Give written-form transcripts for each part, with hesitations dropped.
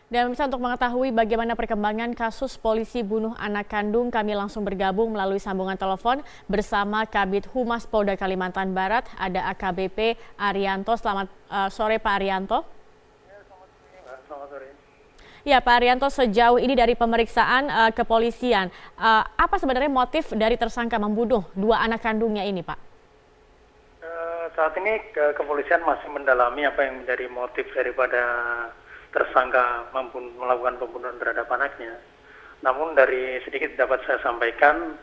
Dan bisa untuk mengetahui bagaimana perkembangan kasus polisi bunuh anak kandung, kami langsung bergabung melalui sambungan telepon bersama Kabid Humas Polda Kalimantan Barat, ada AKBP Arianto. Selamat sore Pak Arianto. Selamat sore. Ya Pak Arianto, sejauh ini dari pemeriksaan kepolisian, apa sebenarnya motif dari tersangka membunuh dua anak kandungnya ini Pak? Saat ini kepolisian masih mendalami apa yang menjadi motif daripada tersangka melakukan pembunuhan terhadap anaknya. Namun dari sedikit dapat saya sampaikan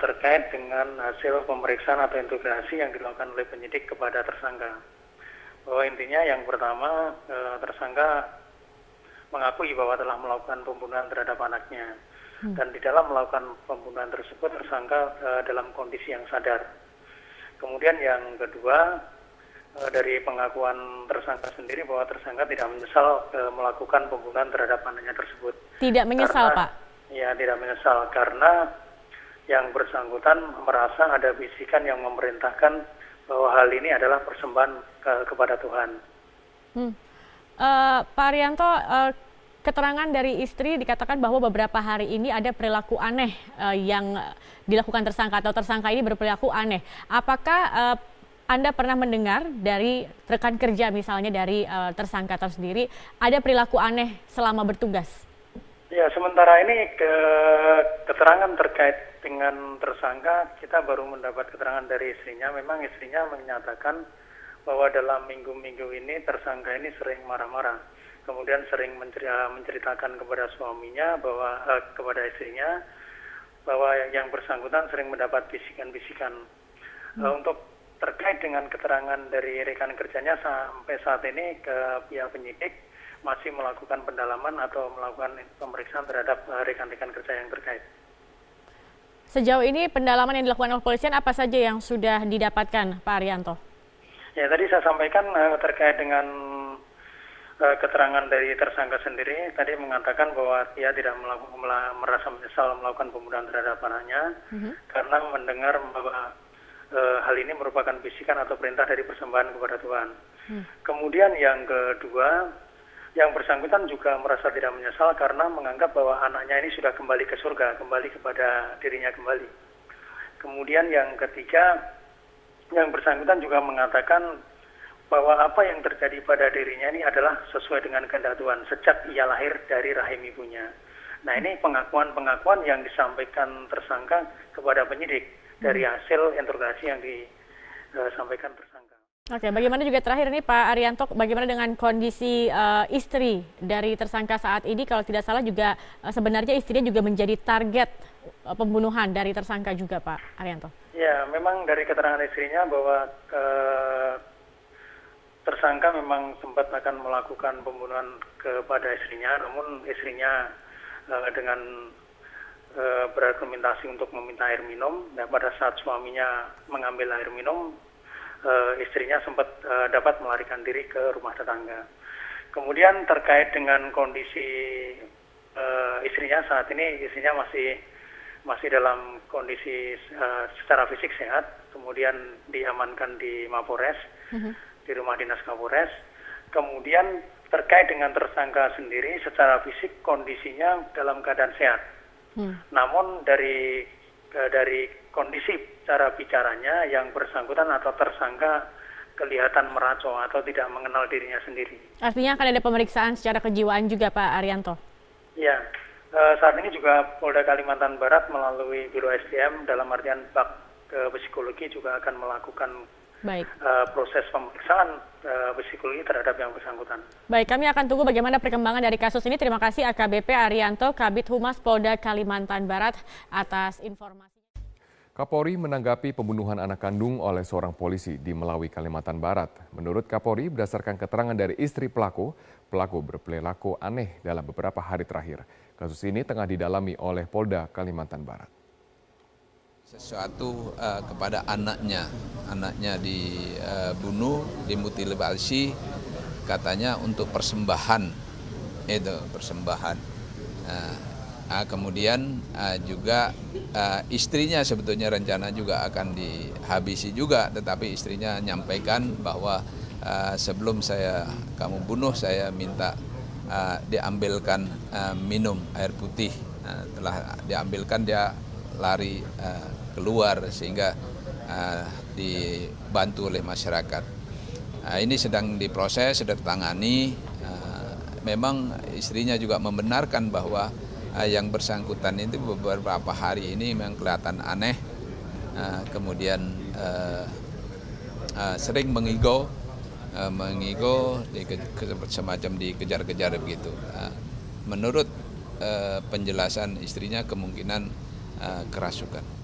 terkait dengan hasil pemeriksaan atau integrasi yang dilakukan oleh penyidik kepada tersangka. Bahwa intinya yang pertama, tersangka mengakui bahwa telah melakukan pembunuhan terhadap anaknya. Dan di dalam melakukan pembunuhan tersebut tersangka dalam kondisi yang sadar. Kemudian yang kedua, dari pengakuan tersangka sendiri bahwa tersangka tidak menyesal melakukan pembunuhan terhadap anaknya tersebut. Tidak menyesal, Pak? Ya, tidak menyesal karena yang bersangkutan merasa ada bisikan yang memerintahkan bahwa hal ini adalah persembahan kepada Tuhan. Pak Arianto, keterangan dari istri dikatakan bahwa beberapa hari ini ada perilaku aneh yang dilakukan tersangka atau tersangka ini berperilaku aneh. Apakah Anda pernah mendengar dari rekan kerja misalnya dari tersangka tersendiri ada perilaku aneh selama bertugas? Ya, sementara ini keterangan terkait dengan tersangka kita baru mendapat keterangan dari istrinya. Memang istrinya menyatakan bahwa dalam minggu-minggu ini tersangka ini sering marah-marah. Kemudian sering menceritakan kepada suaminya bahwa kepada istrinya bahwa yang bersangkutan sering mendapat bisikan-bisikan. Untuk terkait dengan keterangan dari rekan kerjanya sampai saat ini ke pihak penyidik masih melakukan pendalaman atau melakukan pemeriksaan terhadap rekan-rekan kerja yang terkait. Sejauh ini pendalaman yang dilakukan oleh kepolisian apa saja yang sudah didapatkan Pak Arianto? Ya, tadi saya sampaikan terkait dengan keterangan dari tersangka sendiri tadi mengatakan bahwa dia tidak merasa menyesal melakukan pembunuhan terhadap anaknya karena mendengar bahwa hal ini merupakan bisikan atau perintah dari persembahan kepada Tuhan. Kemudian yang kedua, yang bersangkutan juga merasa tidak menyesal karena menganggap bahwa anaknya ini sudah kembali ke surga, kembali kepada dirinya kembali. Kemudian yang ketiga, yang bersangkutan juga mengatakan bahwa apa yang terjadi pada dirinya ini adalah sesuai dengan kehendak Tuhan sejak ia lahir dari rahim ibunya. Nah, ini pengakuan-pengakuan yang disampaikan tersangka kepada penyidik dari hasil interogasi yang disampaikan tersangka. Oke, bagaimana juga terakhir nih Pak Arianto, bagaimana dengan kondisi istri dari tersangka saat ini? Kalau tidak salah juga sebenarnya istrinya juga menjadi target pembunuhan dari tersangka juga Pak Arianto. Ya, memang dari keterangan istrinya bahwa tersangka memang sempat akan melakukan pembunuhan kepada istrinya, namun istrinya dengan berargumentasi untuk meminta air minum, dan pada saat suaminya mengambil air minum, istrinya sempat dapat melarikan diri ke rumah tetangga. Kemudian terkait dengan kondisi istrinya saat ini, istrinya masih dalam kondisi secara fisik sehat, kemudian diamankan di Mapores, di rumah dinas Kapolres. Kemudian terkait dengan tersangka sendiri, secara fisik kondisinya dalam keadaan sehat. Namun dari kondisi cara bicaranya yang bersangkutan atau tersangka kelihatan meracau atau tidak mengenal dirinya sendiri. Artinya akan ada pemeriksaan secara kejiwaan juga Pak Arianto? Ya, saat ini juga Polda Kalimantan Barat melalui Biro SDM dalam artian bak psikologi juga akan melakukan proses pemeriksaan psikologi terhadap yang bersangkutan. Baik, kami akan tunggu bagaimana perkembangan dari kasus ini. Terima kasih AKBP Arianto, Kabid Humas Polda Kalimantan Barat atas informasi. Kapolri menanggapi pembunuhan anak kandung oleh seorang polisi di Melawi, Kalimantan Barat. Menurut Kapolri, berdasarkan keterangan dari istri pelaku berperilaku aneh dalam beberapa hari terakhir. Kasus ini tengah didalami oleh Polda Kalimantan Barat. Sesuatu kepada anaknya dibunuh, dimutilasi, katanya untuk persembahan, kemudian juga istrinya sebetulnya rencana juga akan dihabisi juga, tetapi istrinya menyampaikan bahwa sebelum kamu bunuh, saya minta diambilkan minum air putih. Telah diambilkan dia lari keluar sehingga dibantu oleh masyarakat. Ini sedang diproses, sedang ditangani. Memang istrinya juga membenarkan bahwa yang bersangkutan itu beberapa hari ini memang kelihatan aneh, kemudian sering mengigo semacam dikejar-kejar begitu. Menurut penjelasan istrinya kemungkinan kerasukan.